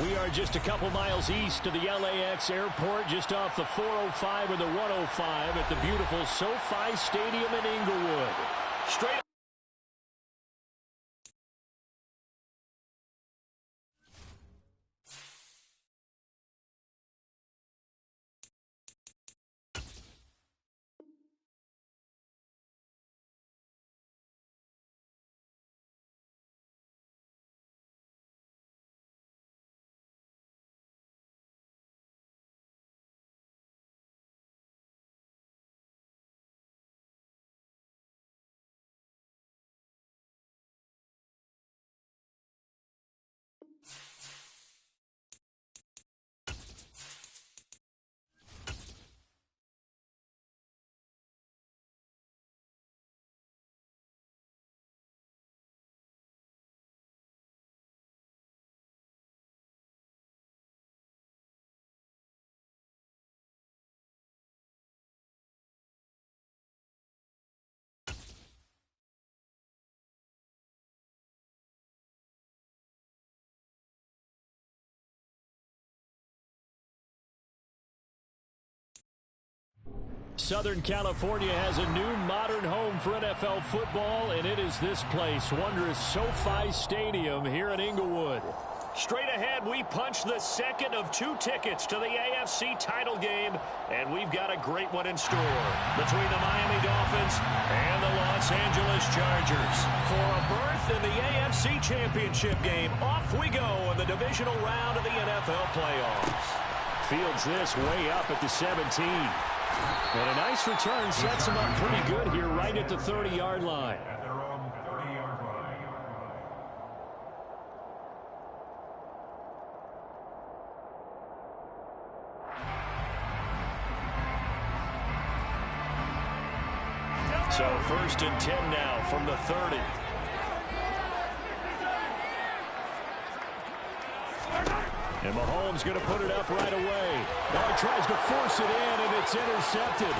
We are just a couple miles east of the LAX airport, just off the 405 and the 105 at the beautiful SoFi Stadium in Inglewood. Straight Southern California has a new modern home for NFL football, and it is this place, wondrous SoFi Stadium here in Inglewood. Straight ahead, we punch the second of 2 tickets to the AFC title game, and we've got a great one in store between the Miami Dolphins and the Los Angeles Chargers. For a berth in the AFC Championship game, off we go in the divisional round of the NFL playoffs. Fields this way up at the 17. And a nice return sets him up pretty good here right at the 30-yard line. At their own 30-yard line. So 1st and 10 now from the 30. And Mahomes going to put it up right away. Now he tries to force it in, and it's intercepted.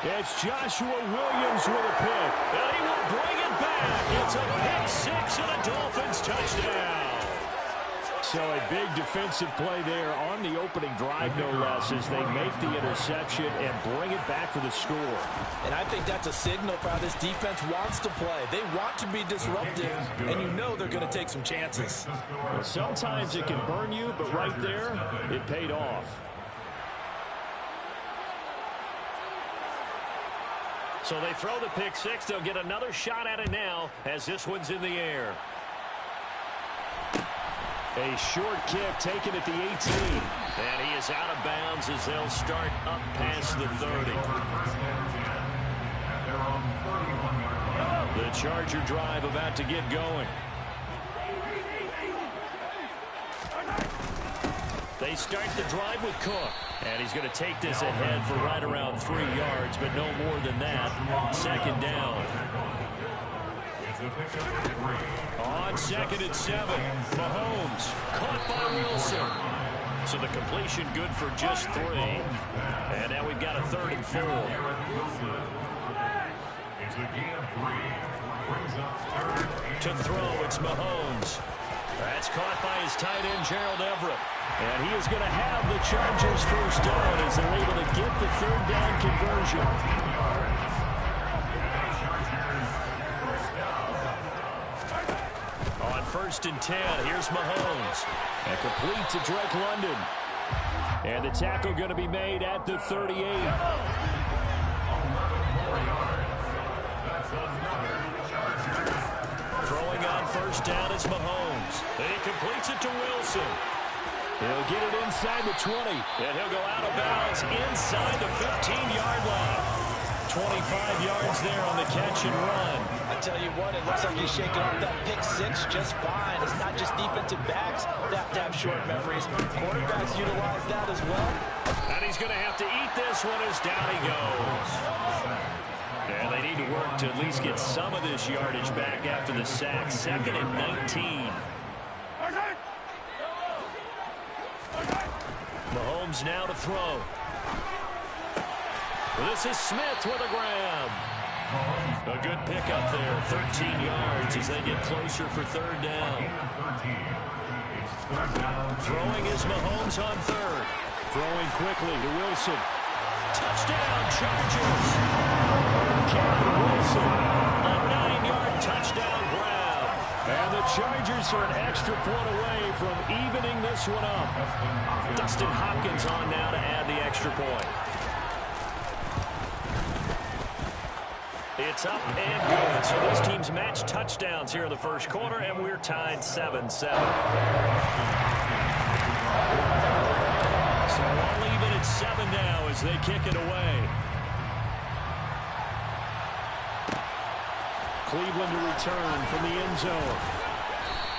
It's Joshua Williams with a pick. And he will bring it back. It's a pick 6 and a Dolphins touchdown. So a big defensive play there on the opening drive, no less, as they make the interception and bring it back for the score. And I think that's a signal for how this defense wants to play. They want to be disruptive, and you know they're going to take some chances. Well, sometimes it can burn you, but right there, it paid off. So they throw the pick 6. They'll get another shot at it now as this one's in the air. A short kick taken at the 18. And he is out of bounds as they'll start up past the 30. The Charger drive about to get going. They start the drive with Cook. And he's going to take this ahead for right around 3 yards, but no more than that. 2nd down. On 2nd and 7, Mahomes caught by Wilson. So the completion good for just 3. And now we've got a 3rd and 4. To throw, it's Mahomes. That's caught by his tight end, Gerald Everett. And he is going to have the Chargers first down as they're able to get the 3rd down conversion. On 1st and 10, here's Mahomes. And complete to Drake London. And the tackle going to be made at the 38. Throwing on 1st down is Mahomes. And he completes it to Wilson. He'll get it inside the 20. And he'll go out of bounds inside the 15-yard line. 25 yards there on the catch and run. I tell you what, it looks like he's shaking off that pick 6 just fine. It's not just defensive backs that have short memories. Quarterbacks utilize that as well. And he's going to have to eat this one as down he goes. And they need to work to at least get some of this yardage back after the sack. 2nd and 19. Mahomes now to throw. This is Smith with a grab. A good pickup there, 13 yards as they get closer for 3rd down. Throwing is Mahomes on third. Throwing quickly to Wilson. Touchdown, Chargers. Kevin Wilson, a 9-yard touchdown grab. And the Chargers are an extra point away from evening this one up. Dustin Hopkins on now to add the extra point. It's up and good. So these teams match touchdowns here in the first quarter, and we're tied 7-7. So all even at 7 now as they kick it away. Cleveland to return from the end zone.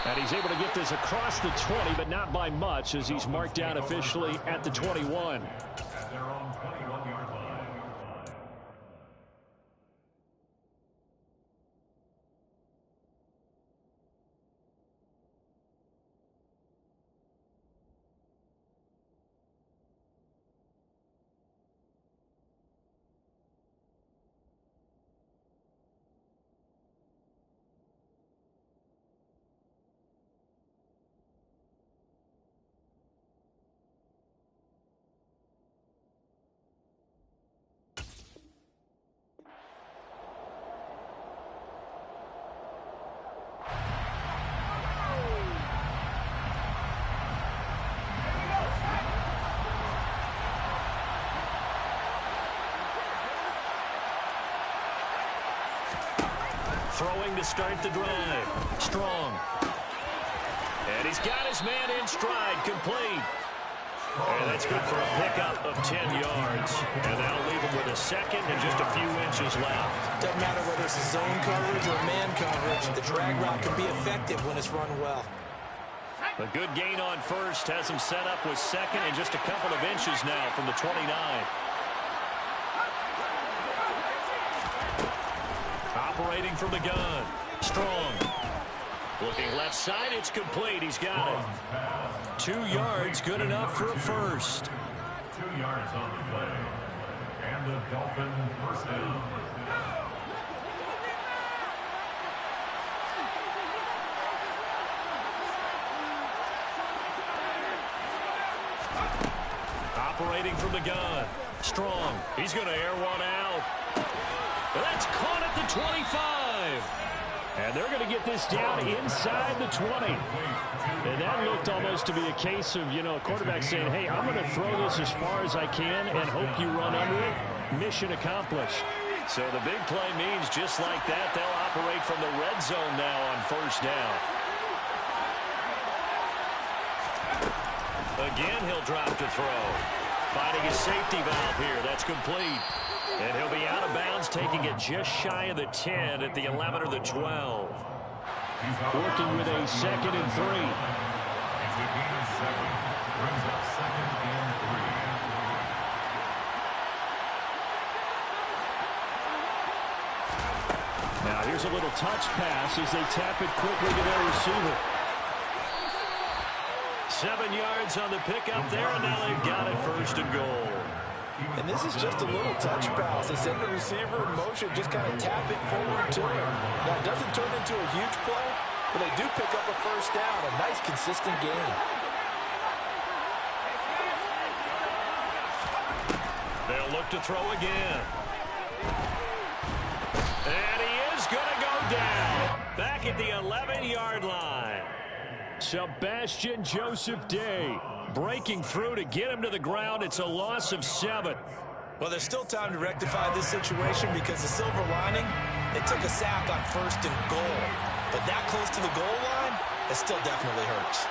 And he's able to get this across the 20, but not by much as he's marked down officially at the 21. At their own 21-yard line. Throwing to start the drive. Strong. And he's got his man in stride, complete. And that's good for a pickup of 10 yards. And that'll leave him with a second and just a few inches left. Doesn't matter whether it's a zone coverage or man coverage. The drag route can be effective when it's run well. A good gain on first has him set up with second and just a couple of inches now from the 29. Operating from the gun. Strong. Looking left side, it's complete. He's got it. 2 yards, good enough for a first. 2 yards on the play. And the Dolphin first down. Operating from the gun. Strong. He's going to air one out. That's caught at the 25. And they're going to get this down inside the 20. And that looked almost to be a case of, a quarterback saying, hey, I'm going to throw this as far as I can and hope you run under it. Mission accomplished. So the big play means just like that, they'll operate from the red zone now on first down. Again, he'll drop to throw. Finding his safety valve here. That's complete. And he'll be out of bounds, taking it just shy of the 10 at the 11 or the 12. Working with a 2nd and 3. It's a gain of 7. Brings up 2nd and 3. Now here's a little touch pass as they tap it quickly to their receiver. 7 yards on the pickup there, and now they've got it first and goal. And this is just a little touch pass. They send the receiver in motion, just kind of tap it forward to him. Now, it doesn't turn into a huge play, but they do pick up a first down. A nice, consistent gain. They'll look to throw again. And he is going to go down. Back at the 11-yard line. Sebastian Joseph Day breaking through to get him to the ground. It's a loss of 7. Well, there's still time to rectify this situation because the silver lining, they took a sack on first and goal. But that close to the goal line, it still definitely hurts.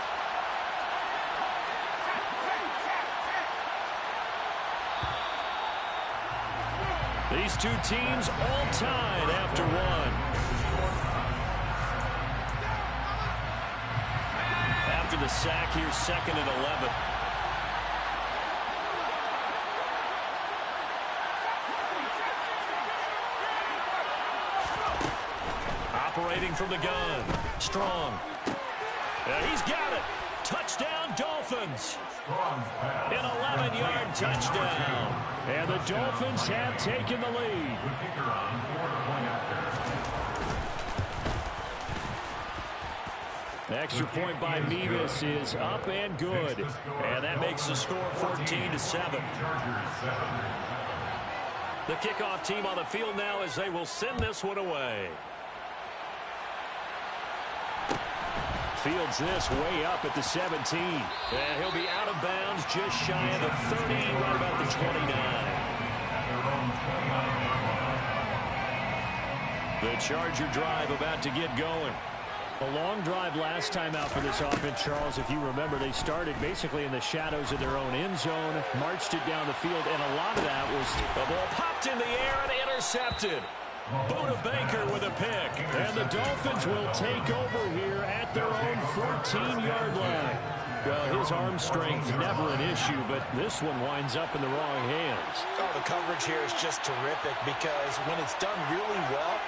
These two teams all tied after one. After the sack, here's 2nd and 11. Operating from the gun. Strong. And he's got it. Touchdown, Dolphins. An 11-yard touchdown. And the Dolphins have taken the lead. Extra point by Mevis is up and good. And that makes the score 14-7. The kickoff team on the field now as they will send this one away. Fields this way up at the 17. And he'll be out of bounds just shy of the 30, right about the 29. The Charger drive about to get going. A long drive last time out for this offense, Charles. If you remember, they started basically in the shadows of their own end zone, marched it down the field, and a lot of that was the ball popped in the air and intercepted. Buda Baker with a pick. And the Dolphins will take over here at their own 14-yard line. Well, his arm strength never an issue, but this one winds up in the wrong hands. Oh, the coverage here is just terrific because when it's done really well,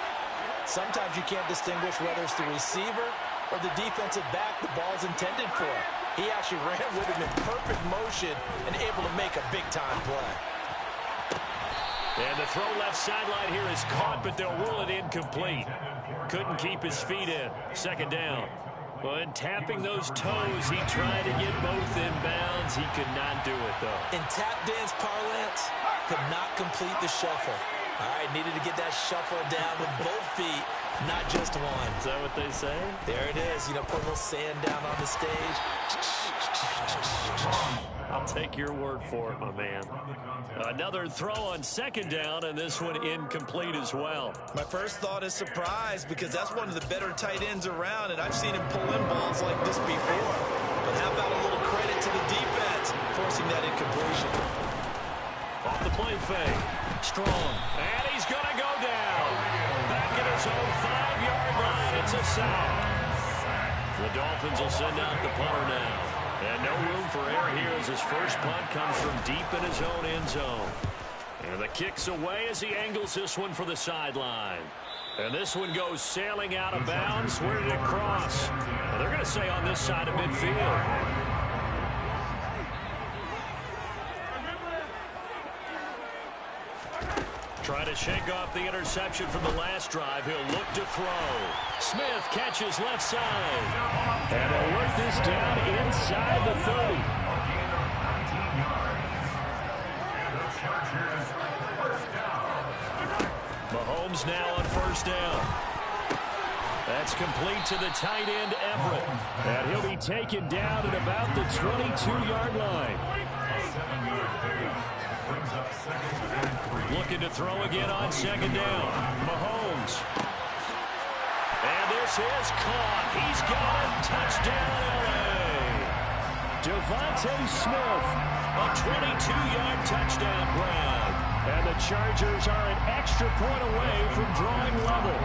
sometimes you can't distinguish whether it's the receiver or the defensive back the ball's intended for. He actually ran with him in perfect motion and able to make a big-time play. And the throw left sideline here is caught, but they'll rule it incomplete. Couldn't keep his feet in. Second down. But tapping those toes, he tried to get both in bounds. He could not do it, though. In tap dance parlance, could not complete the shuffle. All right, needed to get that shuffle down with both feet, not just one. Is that what they say? There it is. You know, put a little sand down on the stage. I'll take your word for it, my man. Another throw on second down, and this one incomplete as well. My first thought is surprise because that's one of the better tight ends around, and I've seen him pull in balls like this before. But how about a little credit to the defense forcing that incompletion? Off the play fake. Strong. And he's going to go down. Back at his own 5-yard line. It's a sack. The Dolphins will send out the punter now. And no room for error here as his first punt comes from deep in his own end zone. And the kick's away as he angles this one for the sideline. And this one goes sailing out of bounds. Where did it cross? Well, they're going to say on this side of midfield. Trying to shake off the interception from the last drive. He'll look to throw. Smith catches left side. And they'll work this down inside the 30. Mahomes now on first down. That's complete to the tight end, Everett. And he'll be taken down at about the 22-yard line. Looking to throw again on second down. Mahomes. And this is caught. He's got it. Touchdown, L.A. Devontae Smith. A 22-yard touchdown grab. And the Chargers are an extra point away from drawing level.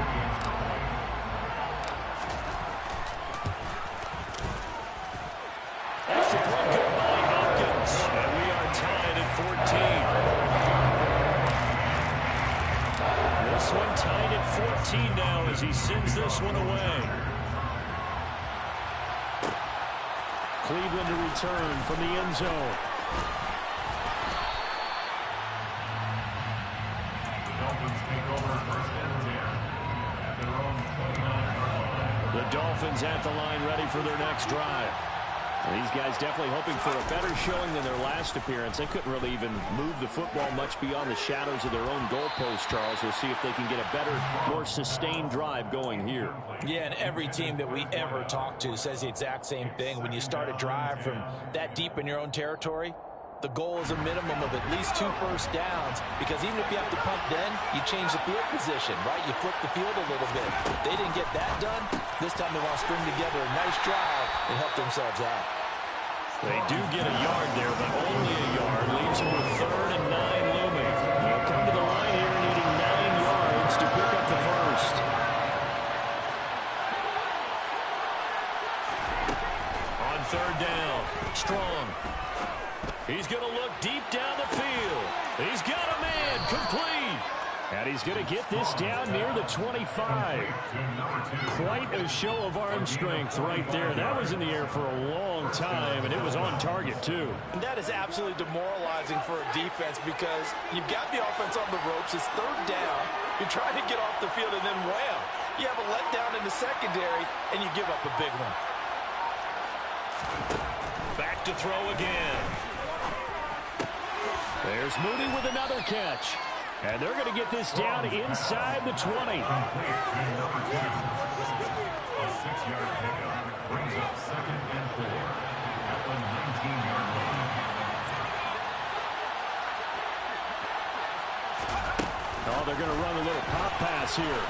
Extra point good by Hopkins. And we are tied at 14. This one tied at 14 now as he sends this one away. Cleveland to return from the end zone. The Dolphins at the line ready for their next drive. These guys definitely hoping for a better showing than their last appearance. They couldn't really even move the football much beyond the shadows of their own goalpost, Charles. We'll see if they can get a better, more sustained drive going here. Yeah, and every team that we ever talk to says the exact same thing. When you start a drive from that deep in your own territory, the goal is a minimum of at least 2 first downs, because even if you have to punt then, you change the field position, right? You flip the field a little bit. They didn't get that done. This time they want to string together a nice drive and help themselves out. They do get a yard there, but only a yard. Leaves them with 3rd and 9 looming. They'll come to the line here needing 9 yards to pick up the first. On 3rd down, Strong. He's going to look deep down the field. He's got a man, complete. And he's going to get this down near the 25. Quite a show of arm strength right there. That was in the air for a long time, and it was on target, too. And that is absolutely demoralizing for a defense because you've got the offense on the ropes. It's 3rd down. You're trying to get off the field, and then wham, you have a letdown in the secondary, and you give up a big one. Back to throw again. There's Mooney with another catch. And they're going to get this down inside the 20. A 6-yard pickup brings up 2nd and 4 at the 19-yard line. Oh, they're going to run a little pop pass here.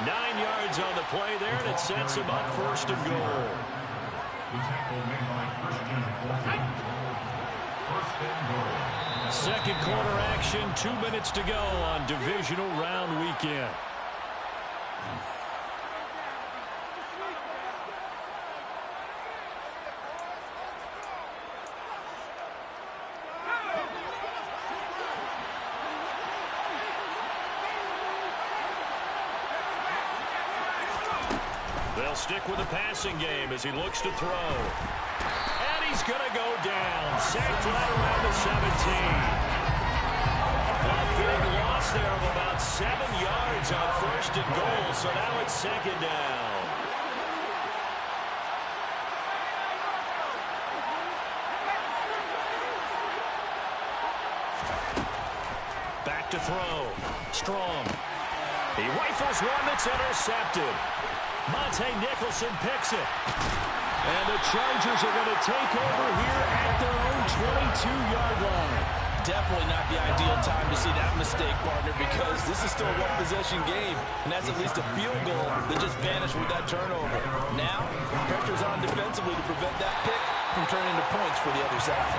9 yards on the play there, and it sets him up 1st and goal. The tackle made by Christian Fulton. 1st and goal. Second quarter action, 2 minutes to go on divisional round weekend. They'll stick with the passing game as he looks to throw. And he's going to go down. Sacked right around the 17. A big loss there of about 7 yards on 1st and goal. So now it's 2nd down. Back to throw. Strong. He rifles one that's intercepted. Monte Nicholson picks it. And the Chargers are going to take over here at their own 22-yard line. Definitely not the ideal time to see that mistake, partner, because this is still a one-possession game, and that's at least a field goal that just vanished with that turnover. Now, pressure's on defensively to prevent that pick from turning into points for the other side.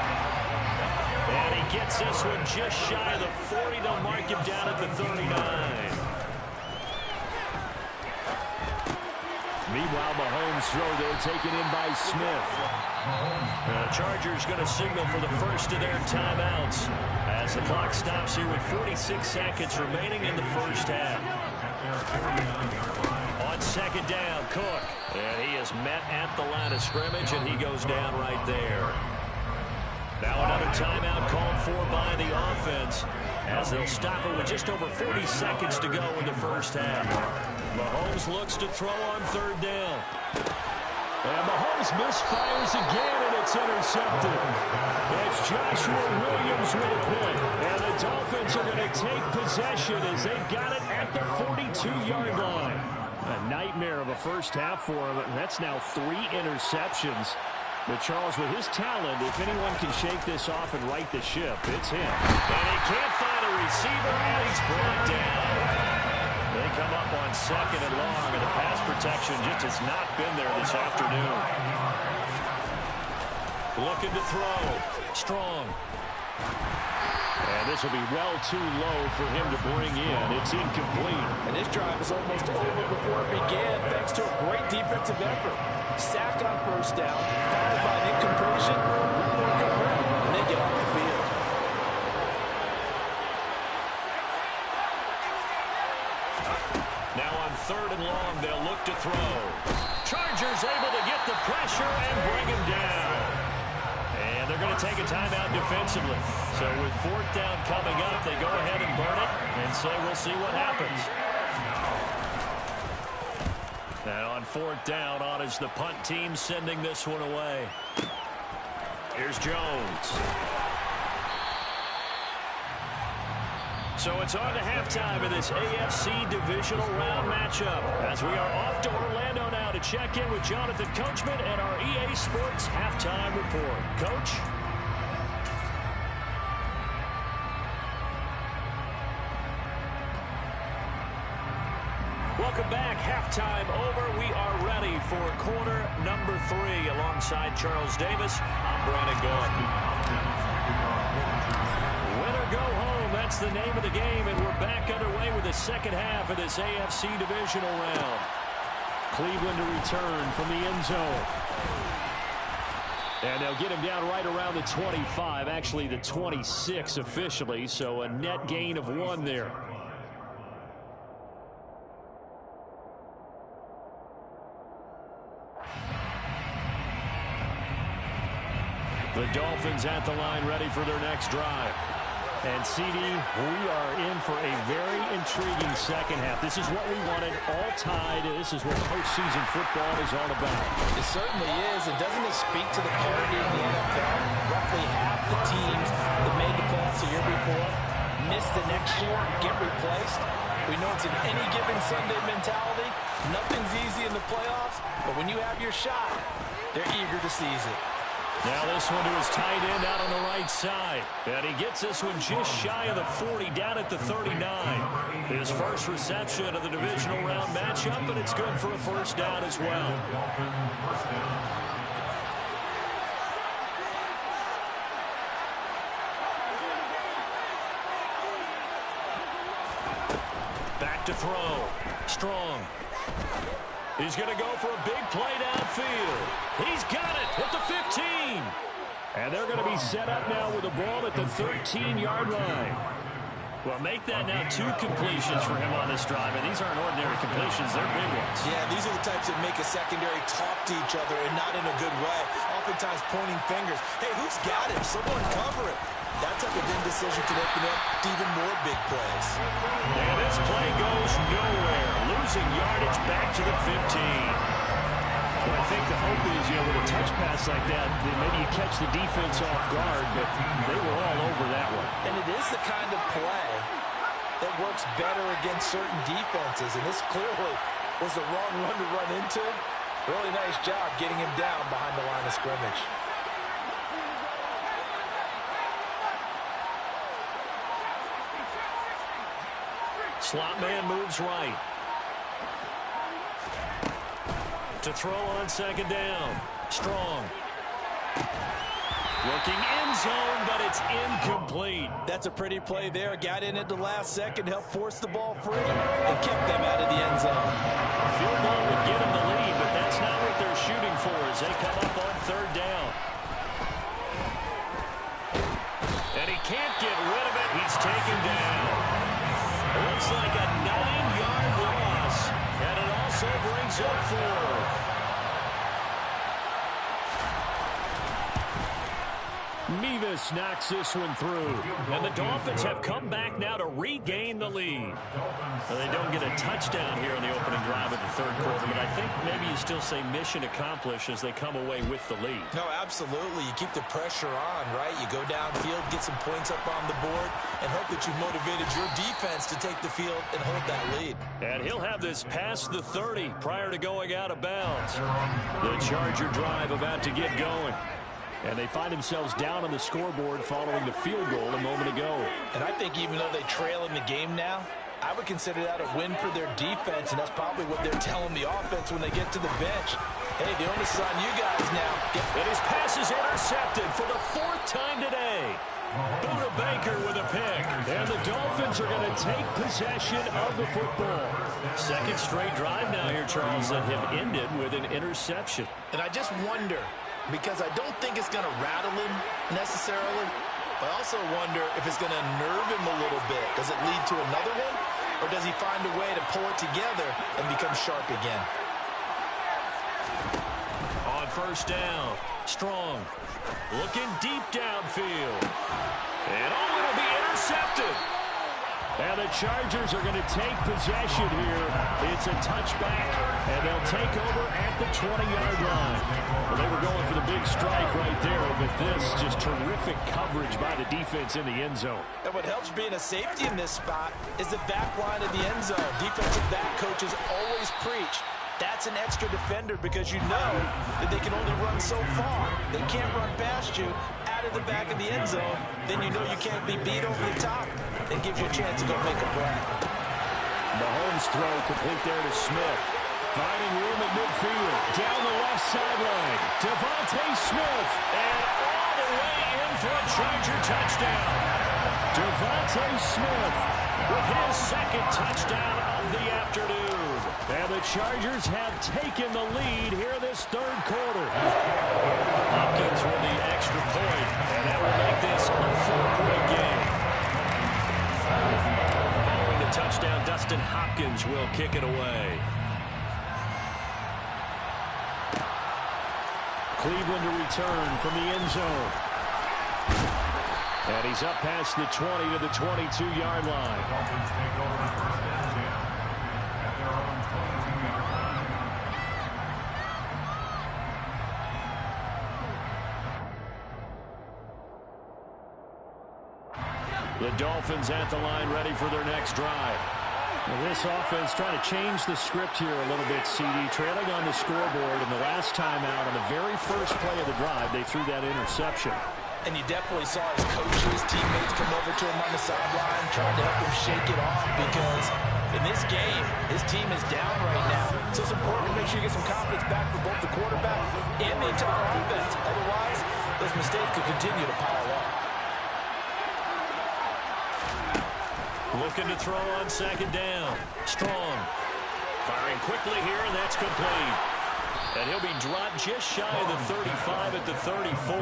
And he gets this one just shy of the 40. They'll mark him down at the 39. Meanwhile, Mahomes' throw there taken in by Smith. The Chargers going to signal for the first of their timeouts as the clock stops here with 46 seconds remaining in the first half. On 2nd down, Cook. And he is met at the line of scrimmage, and he goes down right there. Now another timeout called for by the offense as they'll stop it with just over 40 seconds to go in the first half. Mahomes looks to throw on 3rd down. And Mahomes misfires again, and it's intercepted. It's Joshua Williams with a pick. And the Dolphins are going to take possession as they've got it at the 42-yard line. A nightmare of a first half for him. That's now 3 interceptions. But Charles, with his talent, if anyone can shake this off and right the ship, it's him. And he can't find a receiver, and he's brought down. They come up on 2nd and long, and the pass protection just has not been there this afternoon. Looking to throw. Strong. And this will be well too low for him to bring in. It's incomplete. And this drive is almost over before it began, thanks to a great defensive effort. Sack on 1st down, followed by an incompletion, one more go around, and then get off the field. Now on 3rd and long, they'll look to throw. Chargers able to get the pressure and bring him down. And they're going to take a timeout defensively. So with 4th down coming up, they go ahead and burn it and say we'll see what happens. Now on 4th down, on is the punt team sending this one away. Here's Jones. So it's on to halftime of this AFC divisional round matchup as we are off to Orlando now to check in with Jonathan Coachman and our EA Sports halftime report. Coach? Welcome back. Halftime over. We are ready for quarter number 3 alongside Charles Davis. I'm Brandon Gordon. Win or go home, that's the name of the game, and we're back underway with the second half of this AFC divisional round. Cleveland to return from the end zone. And they'll get him down right around the 25, actually the 26 officially, so a net gain of 1 there. The Dolphins at the line ready for their next drive. And, CD, we are in for a very intriguing second half. This is what we wanted, all tied. This is what postseason football is all about. It certainly is. And doesn't it speak to the parity in the NFL? Roughly half the teams that made the playoffs the year before miss the next year, get replaced. We know it's an any given Sunday mentality. Nothing's easy in the playoffs, but when you have your shot, they're eager to seize it. Now this one to his tight end out on the right side. And he gets this one just shy of the 40, down at the 39. His first reception of the divisional round matchup, and it's good for a first down as well. Back to throw. Strong. He's going to go for a big play downfield. He's got it at the 15. And they're going to be set up now with the ball at the 13-yard line. Well, make that now 2 completions for him on this drive. And these aren't ordinary completions. They're big ones. Yeah, these are the types that make a secondary talk to each other and not in a good way. Oftentimes pointing fingers. Hey, who's got him? Someone cover it. That type of indecision can open up to even more big plays. And this play goes nowhere. Losing yardage back to the 15. Well, I think the hope is, with a touch pass like that, maybe you catch the defense off guard, but they were all over that one. And it is the kind of play that works better against certain defenses, and this clearly was the wrong one to run into. Really nice job getting him down behind the line of scrimmage. Slot man moves right. To throw on second down. Strong. Looking end zone, but it's incomplete. That's a pretty play there. Got in at the last second, helped force the ball free, and kept them out of the end zone. Field goal would get them the lead, but that's not what they're shooting for as they come up on third down. And he can't get rid of it. He's taken down. Looks like a 9-yard loss, and it also brings up 4. Mevis knocks this one through, and the Dolphins have come back now to regain the lead. Well, they don't get a touchdown here in the opening drive of the third quarter, but I think maybe you still say mission accomplished as they come away with the lead. No, absolutely. You keep the pressure on, right? You go downfield, get some points up on the board, and hope that you've motivated your defense to take the field and hold that lead. And he'll have this past the 30 prior to going out of bounds. The Charger drive about to get going. And they find themselves down on the scoreboard following the field goal a moment ago. And I think even though they trail in the game now, I would consider that a win for their defense, and that's probably what they're telling the offense when they get to the bench. Hey, the onus is on you guys now. And his pass is intercepted for the 4th time today. Buda Baker with a pick. And the Dolphins are going to take possession of the football. Second straight drive now here, Charles, that have ended with an interception. And I just wonder, because I don't think it's going to rattle him necessarily, but I also wonder if it's going to nerve him a little bit. Does it lead to another one, or does he find a way to pull it together and become sharp again? On first down, Strong looking deep downfield. And it'll be intercepted. And the Chargers are going to take possession here. It's a touchback, and they'll take over at the 20-yard line. Well, they were going for the big strike right there, but this just terrific coverage by the defense in the end zone. And what helps being a safety in this spot is the back line of the end zone. Defensive back coaches always preach. That's an extra defender because you know that they can only run so far. They can't run past you out of the back of the end zone. Then you know you can't be beat over the top. It gives you a chance to go make a play. Mahomes throw complete there to Smith. Finding room at midfield. Down the left sideline. Devontae Smith. And all the way in for a Charger touchdown. Devontae Smith with his second touchdown of the afternoon. And the Chargers have taken the lead here this third quarter. Hopkins with the extra point, and that will make this a 4-point game. Following the touchdown, Dustin Hopkins will kick it away. Cleveland to return from the end zone. And he's up past the 20 to the 22-yard line. Dolphins take over the first down jam at their own 22-yard line. The Dolphins at the line, ready for their next drive. Well, this offense trying to change the script here a little bit, CD. Trailing on the scoreboard, and the last time out on the very first play of the drive, they threw that interception. And you definitely saw his coaches, teammates come over to him on the sideline, trying to help him shake it off, because in this game, his team is down right now. So it's important to make sure you get some confidence back for both the quarterback and the entire offense. Otherwise, those mistakes could continue to pile up. Looking to throw on second down. Strong. Firing quickly here, and that's complete. And he'll be dropped just shy of the 35 at the 34.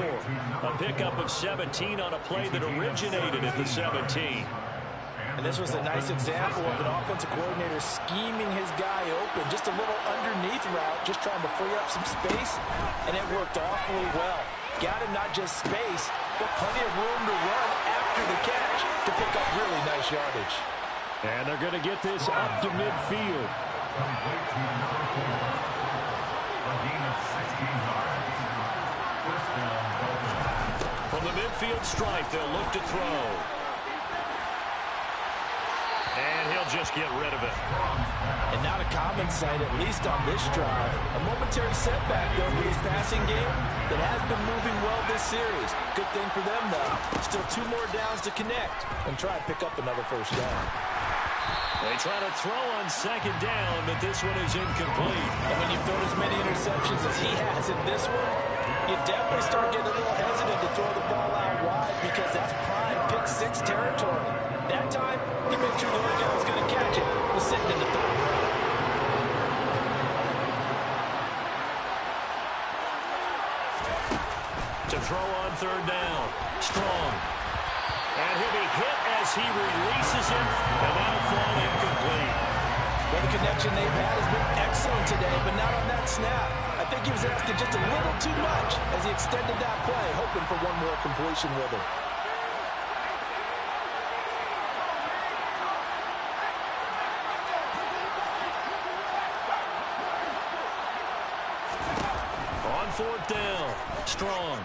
A pickup of 17 on a play that originated at the 17. And this was a nice example of an offensive coordinator scheming his guy open. Just a little underneath route, just trying to free up some space, and it worked awfully well. Got him not just space, but plenty of room to run after the catch to pick up really nice yardage. And they're going to get this up to midfield. From the midfield stripe, they'll look to throw. And he'll just get rid of it. And not a common sight, at least on this drive. A momentary setback, though, for this passing game that has been moving well this series. Good thing for them, though. Still 2 more downs to connect and try and pick up another first down. They try to throw on second down, but this one is incomplete. And when you've thrown as many interceptions as he has in this one, you definitely start getting a little hesitant to throw the ball out wide, because that's prime pick-6 territory. That time, he made sure the other guy was going to catch it. Was sitting in the third row. To throw on third down. Strong. And he'll be hit as he releases it, and that'll fall incomplete. Well, the connection they've had has been excellent today, but not on that snap. I think he was asking just a little too much as he extended that play, hoping for one more completion with him. On fourth down. Strong.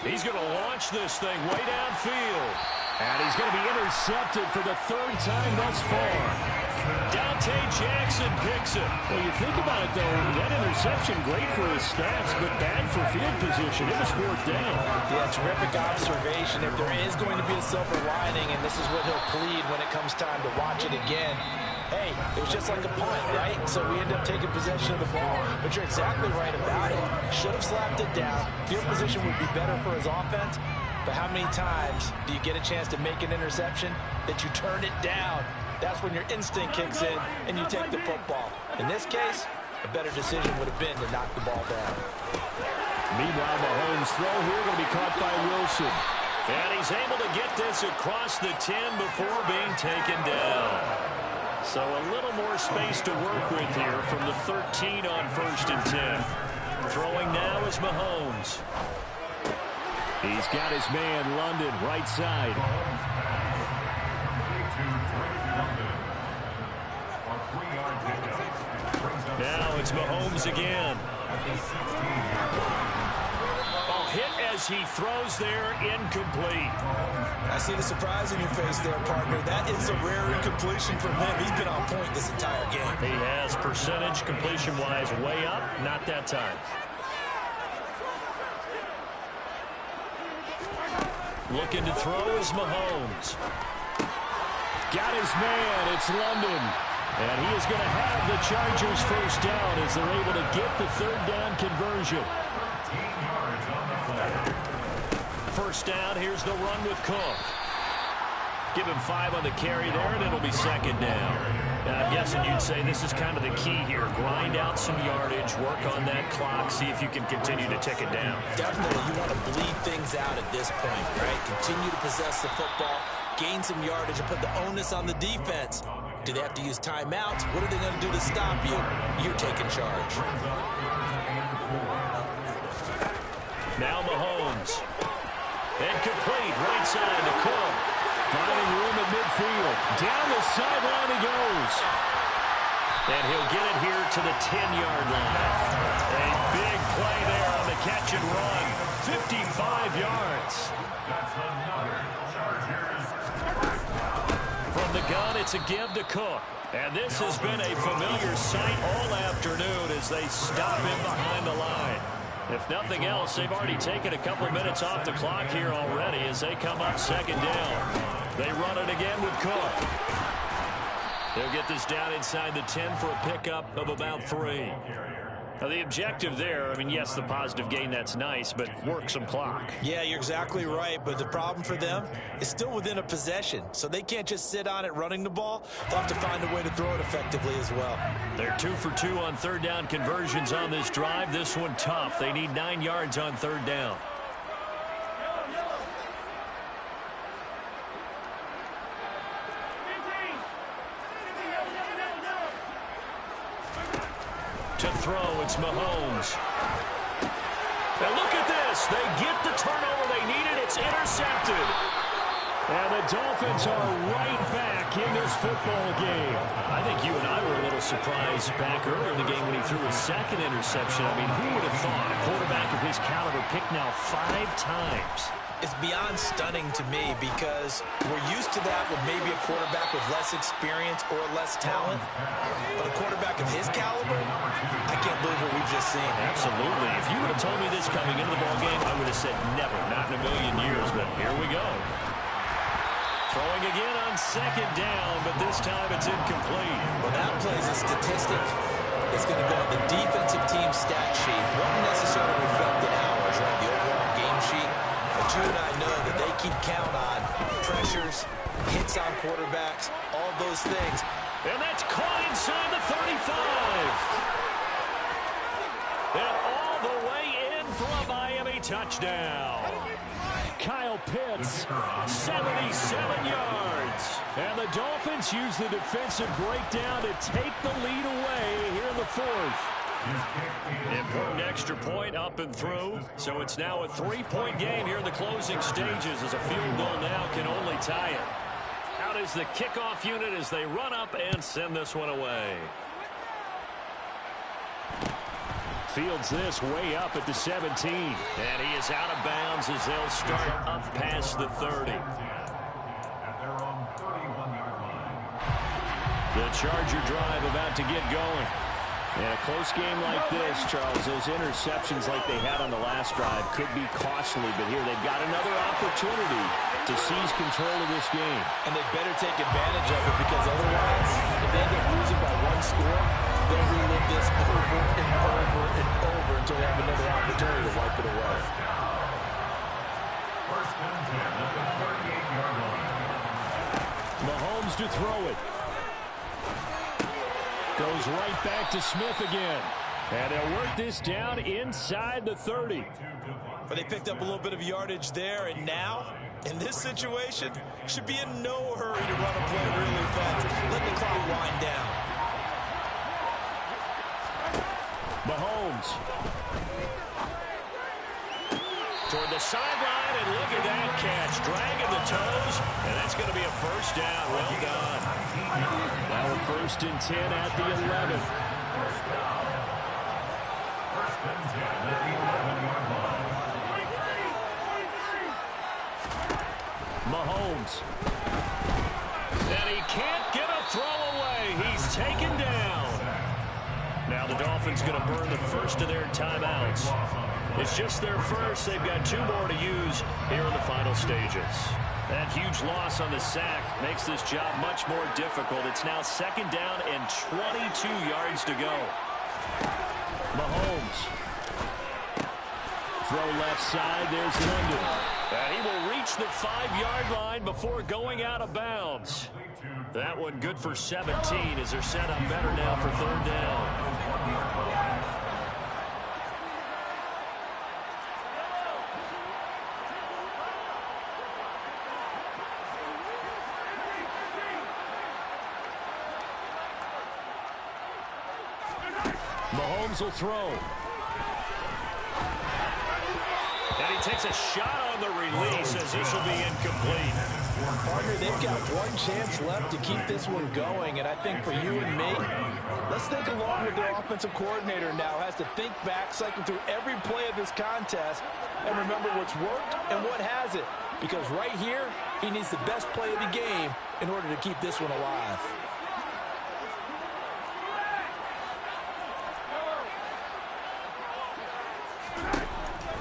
He's going to launch this thing way downfield. And he's going to be intercepted for the 3rd time thus far. Dante Jackson picks it. Well, you think about it, though, that interception, great for his stats, but bad for field position. It was 4th down. Yeah, terrific observation. If there is going to be a silver lining, and this is what he'll plead when it comes time to watch it again, hey, it was just like a punt, right? So we end up taking possession of the ball. But you're exactly right about it. Should have slapped it down. Field position would be better for his offense. But how many times do you get a chance to make an interception that you turn it down? That's when your instinct kicks in and you take the football. In this case, a better decision would have been to knock the ball down. Meanwhile, Mahomes' throw here going to be caught by Wilson. And he's able to get this across the 10 before being taken down. So a little more space to work with here from the 13 on 1st and 10. Throwing now is Mahomes. He's got his man, London, right side. Now it's Mahomes again. Oh, hit as he throws there, incomplete. I see the surprise in your face there, partner. That is a rare incompletion from him. He's been on point this entire game. He has, percentage completion-wise way up, not that time. Looking to throw is Mahomes. Got his man, it's London. And he is going to have the Chargers first down as they're able to get the 3rd down conversion. 13 yards on the play. First down, here's the run with Cook. Give him 5 on the carry there, and it'll be 2nd down. And I'm guessing you'd say this is kind of the key here. Grind out some yardage, work on that clock, see if you can continue to tick it down. Definitely, you want to bleed things out at this point, right? Continue to possess the football, gain some yardage, and put the onus on the defense. Do they have to use timeouts? What are they going to do to stop you? You're taking charge. Now Mahomes. And complete right side to Cook. Finding room at midfield. Down the sideline he goes. And he'll get it here to the 10-yard line. A big play there on the catch and run. 55 yards. That's another Chargers. From the gun, it's a give to Cook. And this has been a familiar sight all afternoon as they stop him behind the line. If nothing else, they've already taken a couple minutes off the clock here already as they come up second down. They run it again with Cook. They'll get this down inside the 10 for a pickup of about 3. Now, the objective there, I mean, yes, the positive gain, that's nice, but work some clock. Yeah, you're exactly right, but the problem for them is still within a possession, so they can't just sit on it running the ball. They'll have to find a way to throw it effectively as well. They're 2 for 2 on third down conversions on this drive. This one tough. They need 9 yards on third down. To throw, it's Mahomes. Now look at this. They get the turnover they needed. It's intercepted. And the Dolphins are right back in this football game. I think you and I were a little surprised back earlier in the game when he threw his second interception. I mean, who would have thought a quarterback of his caliber picked now 5 times? It's beyond stunning to me because we're used to that with maybe a quarterback with less experience or less talent. But a quarterback of his caliber, I can't believe what we've just seen. Absolutely. If you would have told me this coming into the ballgame, I would have said never, not in a million years. But here we go. Throwing again on second down, but this time it's incomplete. Well, that plays a statistic. It's going to go on the defensive team stat sheet. Won't necessarily reflect in ours, right? The overall game sheet. But you and I know that they keep count on pressures, hits on quarterbacks, all those things. And that's caught inside the 35. And all the way in for a Miami touchdown. Kyle Pitts, 77 yards. and the Dolphins use the defensive breakdown to take the lead away here in the 4th. Important extra point up and through. So it's now a 3-point game here in the closing stages as a field goal now can only tie it. Out is the kickoff unit as they run up and send this one away. Fields this way up at the 17. And he is out of bounds as they'll start up past the 30. At their own 31-yard line. The Charger drive about to get going. In a close game like this, Charles, those interceptions like they had on the last drive could be costly, but here they've got another opportunity to seize control of this game. And they better take advantage of it because otherwise, if they end up losing by 1 score, they'll relive this over and over and over until they have another opportunity to wipe it away. First and 10 at the 38-yard line. Mahomes to throw it. Goes right back to Smith again. And they'll work this down inside the 30. But they picked up a little bit of yardage there, and now, in this situation, should be in no hurry to run a play really fast. Let the clock wind down. Mahomes. Toward the sideline, and look at that catch. Dragging the toes, and that's going to be a first down. Well done. Now a 1st and 10 at the 11. First and 10 at the 11-yard line. Mahomes. And he can't get a throw away. He's taken down. Now the Dolphins going to burn the first of their timeouts. It's just their first. They've got 2 more to use here in the final stages. That huge loss on the sack makes this job much more difficult. It's now 2nd down and 22 yards to go. Mahomes. Throw left side. There's London. And he will reach the 5-yard line before going out of bounds. That one good for 17 as they're set up better now for 3rd down. Mahomes will throw. And he Takes a shot on the release as this will be incomplete. Partner, they've got one chance left to keep this one going, and I think for you and me, let's think along with their offensive coordinator now. Has to think back, cycle through every play of this contest, and remember what's worked and what hasn't. Because right here, he needs the best play of the game in order to keep this one alive.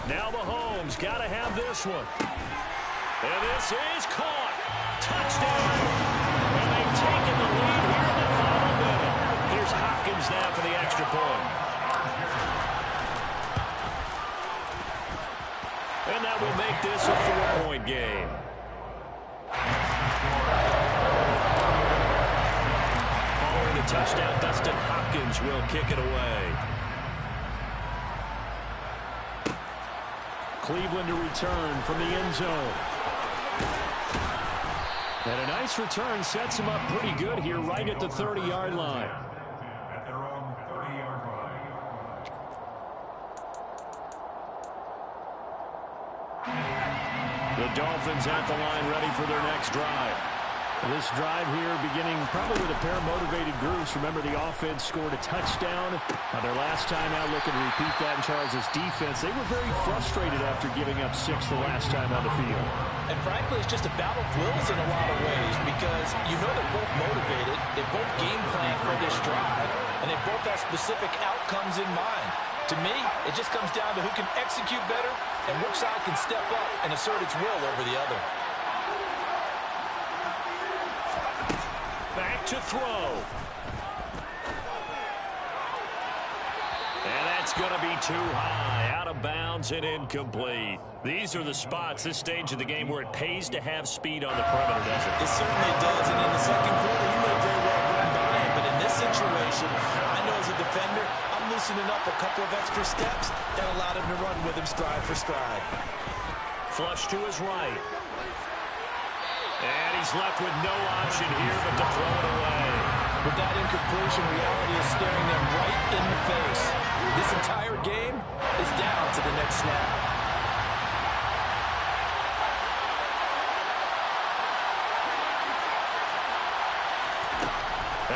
Now Mahomes got to have this one. And this is caught. Touchdown. And they've taken the lead here in the final minute. Here's Hopkins now for the extra point. And that will make this a 4-point game. Following the touchdown, Dustin Hopkins will kick it away. Cleveland to return from the end zone. And a nice return sets him up pretty good here right at the 30-yard line. At their own 30-yard line. The Dolphins at the line ready for their next drive. This drive here beginning probably with a pair of motivated groups. Remember, the offense scored a touchdown on their last time out, looking to repeat that in Charles' defense. They were very frustrated after giving up 6 the last time on the field. And frankly, it's just a battle of wills in a lot of ways because you know they're both motivated, they both game plan for this drive, and they both have specific outcomes in mind. To me, it just comes down to who can execute better and which side can step up and assert its will over the other. Back to throw. And that's going to be too high, out of bounds and incomplete. These are the spots, this stage of the game, where it pays to have speed on the perimeter, doesn't it? It certainly does, and in the second quarter, he may very well run by him, but in this situation, I know as a defender, I'm loosening up a couple of extra steps that allowed him to run with him stride for stride. Flush to his right. And he's left with no option here but to throw it away. With that incompletion, reality is staring them right in the face. This entire game is down to the next snap.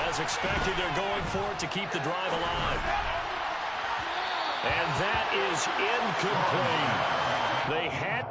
As expected, they're going for it to keep the drive alive. And that is incomplete. They had